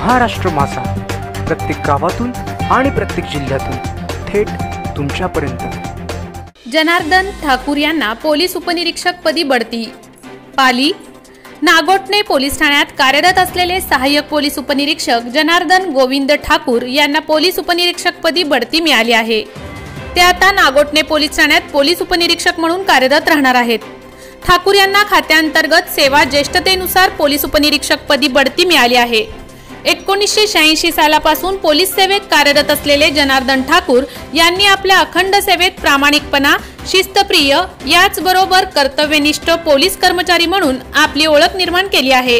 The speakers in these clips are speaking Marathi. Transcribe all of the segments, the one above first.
महाराष्ट्र माझा, प्रत्येक गावातून आणि प्रत्येक जिल्ह्यातून थेट तुमच्यापर्यंत। जनार्दन ठाकूर यांना पोलीस उपनिरीक्षक पदी बढती। पाली नागोठणे पोलीस ठाण्यात कार्यरत असलेले सहाय्यक पोलीस उपनिरीक्षक जनार्दन गोविंद ठाकूर यांना पोलीस उपनिरीक्षक पदी बढती मिळाली आहे। ते आता नागोठणे पोलीस ठाण्यात पोलीस उपनिरीक्षक म्हणून कार्यरत राहणार आहेत। ठाकूर यांना खात्यांतर्गत सेवा ज्येष्ठतेनुसार पोलीस उपनिरीक्षक पदी बढती मिळाली आहे। 1986 सालापासून पोलीस सेवेत कार्यरत असलेले जनार्दन ठाकूर यांनी आपल्या अखंड सेवेत प्रामाणिकपणा, शिस्तप्रिय याचबरोबर कर्तव्यनिष्ठ पोलीस कर्मचारी म्हणून आपली ओळख निर्माण केली आहे।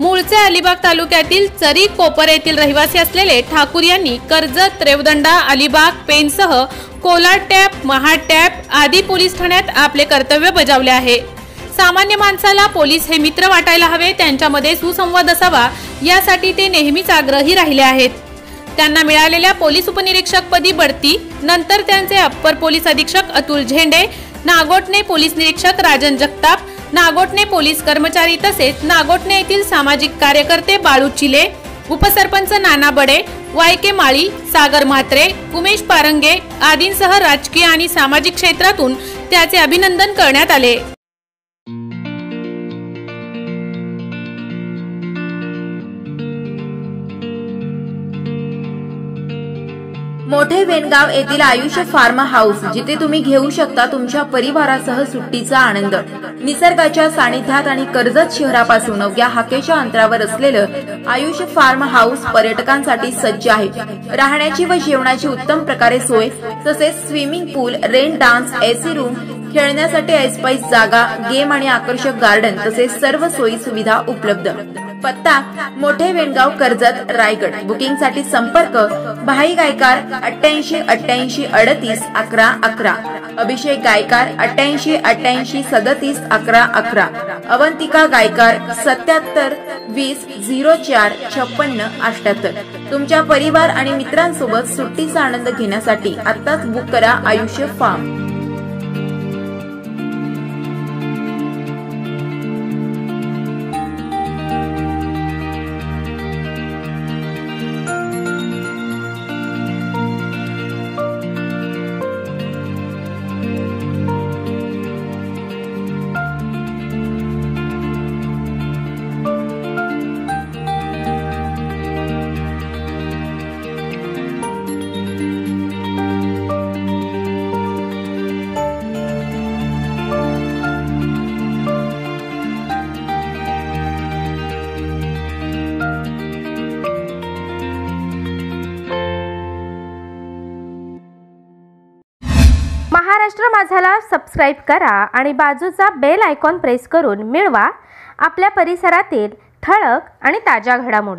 मूळचे अलिबाग तालुक्यातील चरी कोपर येथील रहिवासी असलेले ठाकूर यांनी कर्जत, रेवदंडा, अलिबाग, पेणसह कोलाड टॅप, महाड टॅप आदी पोलीस ठाण्यात आपले कर्तव्य बजावले आहे। सामान्य माणसाला पोलीस हे मित्र वाटायला हवे, त्यांच्यामध्ये सुसंवाद असावा यासाठी ते नेहमीच आग्रही राहिले आहेत। त्यांना मिळालेल्या पोलीस उपनिरीक्षक पदी बढती नंतर त्यांचे अप्पर पोलीस अधीक्षक अतुल झेंडे, नागोठणे पोलीस निरीक्षक राजन जगताप, नागोठणे पोलीस कर्मचारी तसेच नागोठणे येथील सामाजिक कार्यकर्ते बाळू चिले, उपसरपंच नाना बडे, वायके माळी, सागर म्हात्रे, उमेश पारंगे आदींसह राजकीय आणि सामाजिक क्षेत्रातून त्याचे अभिनंदन करण्यात आले। मोठे वेणगाव येथील आयुष्य फार्म हाऊस, जिथे तुम्ही घेऊ शकता तुमच्या परिवारासह सुट्टीचा आनंद। निसर्गाच्या सानिध्यात आणि कर्जत शहरापासून अवघ्या हाकेच्या अंतरावर असलेलं आयुष्य फार्म हाऊस पर्यटकांसाठी सज्ज आहे। राहण्याची व जेवणाची उत्तम प्रकारे सोय, तसेच स्विमिंग पूल, रेन डान्स, एसी रूम, खेळण्यासाठी ऐसपैस जागा, गेम आणि आकर्षक गार्डन तसेच सर्व सोयी सुविधा उपलब्ध। पत्ता मोठे वेणगाव, कर्जत, रायगड। बुकिंग साठी संपर्क भाई गायकार 88 88 38 11 11, अभिषेक गायकार 88 88 37 11 11, अवंतिका गायकार 77 20 04 56 78। तुमच्या परिवार आणि मित्रांसोबत सुट्टीचा आनंद घेण्यासाठी आत्ताच बुक करा आयुष्य फार्म। महाराष्ट्र माझाला सबस्क्राइब करा आणि बाजूचा बेल आयकॉन प्रेस करून मिळवा आपल्या परिसरातील ठळक आणि ताज्या घडामोडी।